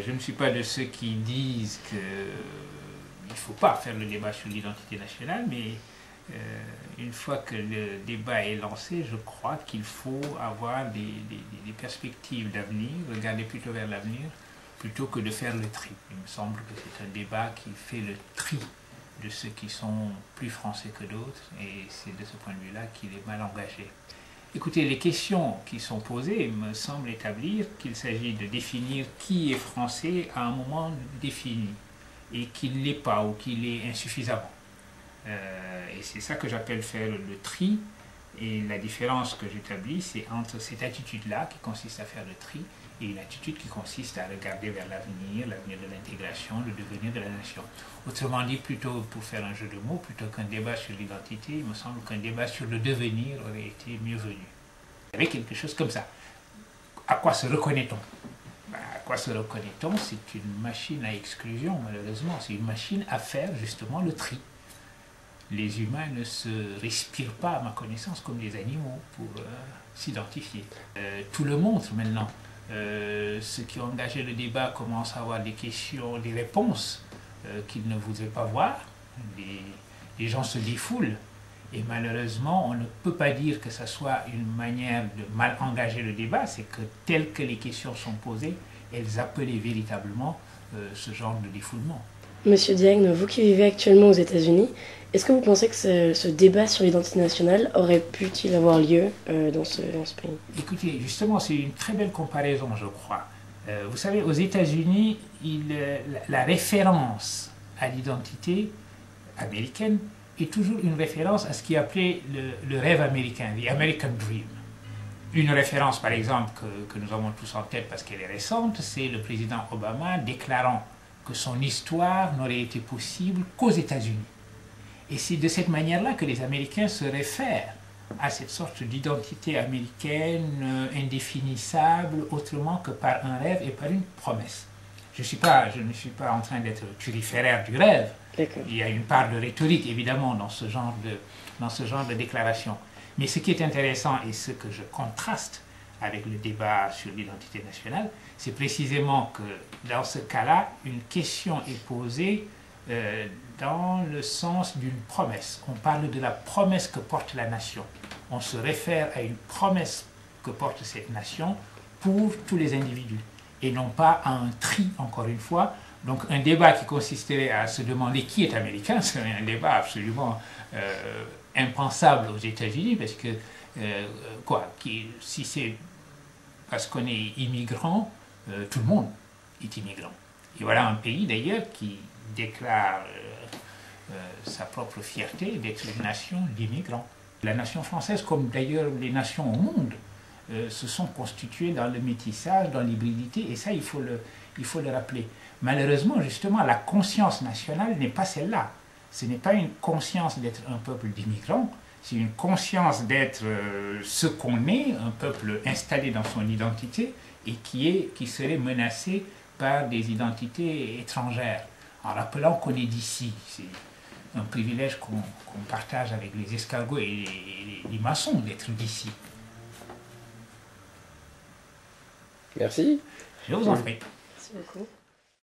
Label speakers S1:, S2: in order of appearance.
S1: Je ne suis pas de ceux qui disent qu'il ne faut pas faire le débat sur l'identité nationale, mais une fois que le débat est lancé, je crois qu'il faut avoir des perspectives d'avenir, regarder plutôt vers l'avenir, plutôt que de faire le tri. Il me semble que c'est un débat qui fait le tri de ceux qui sont plus français que d'autres, et c'est de ce point de vue-là qu'il est mal engagé. Écoutez, les questions qui sont posées me semblent établir qu'il s'agit de définir qui est français à un moment défini, et qu'il ne l'est pas, ou qu'il est insuffisamment. Et c'est ça que j'appelle faire le tri, et la différence que j'établis, c'est entre cette attitude-là, qui consiste à faire le tri, et une attitude qui consiste à regarder vers l'avenir, l'avenir de l'intégration, le devenir de la nation. Autrement dit, plutôt pour faire un jeu de mots, plutôt qu'un débat sur l'identité, il me semble qu'un débat sur le devenir aurait été mieux venu. Il y avait quelque chose comme ça. À quoi se reconnaît-on? À quoi se reconnaît-on? C'est une machine à exclusion, malheureusement. C'est une machine à faire justement le tri. Les humains ne se respirent pas, à ma connaissance, comme des animaux pour s'identifier. Tout le montre maintenant. Ceux qui ont engagé le débat commencent à avoir des questions, des réponses qu'ils ne voudraient pas voir. Les gens se défoulent. Et malheureusement, on ne peut pas dire que ce soit une manière de mal engager le débat, c'est que telles que les questions sont posées, elles appelaient véritablement ce genre de défoulement.
S2: Monsieur Diagne, vous qui vivez actuellement aux États-Unis, est-ce que vous pensez que ce débat sur l'identité nationale aurait pu-il avoir lieu dans ce pays?
S1: Écoutez, justement, c'est une très belle comparaison, je crois. Vous savez, aux États-Unis, la référence à l'identité américaine est toujours une référence à ce qui est appelé le rêve américain, the American Dream. Une référence, par exemple, que nous avons tous en tête parce qu'elle est récente, c'est le président Obama déclarant que son histoire n'aurait été possible qu'aux États-Unis. Et c'est de cette manière-là que les Américains se réfèrent à cette sorte d'identité américaine indéfinissable, autrement que par un rêve et par une promesse. Je ne suis pas en train d'être turiféraire du rêve. Il y a une part de rhétorique, évidemment, dans ce genre de déclaration. Mais ce qui est intéressant et ce que je contraste avec le débat sur l'identité nationale, c'est précisément que dans ce cas-là, une question est posée dans le sens d'une promesse. On parle de la promesse que porte la nation. On se réfère à une promesse que porte cette nation pour tous les individus, et non pas à un tri, encore une fois. Donc un débat qui consisterait à se demander qui est américain serait un débat absolument impensable aux États-Unis, parce que, si c'est parce qu'on est immigrant, tout le monde est immigrant. Et voilà un pays d'ailleurs qui déclare sa propre fierté d'être une nation d'immigrants. La nation française, comme d'ailleurs les nations au monde, se sont constituées dans le métissage, dans l'hybridité, et ça il faut le rappeler. Malheureusement, justement, la conscience nationale n'est pas celle-là. Ce n'est pas une conscience d'être un peuple d'immigrants, c'est une conscience d'être ce qu'on est, un peuple installé dans son identité et qui serait menacé par des identités étrangères, en rappelant qu'on est d'ici. C'est un privilège qu'on partage avec les escargots et les maçons d'être d'ici.
S3: Merci.
S1: Je vous en prie.
S2: Merci beaucoup.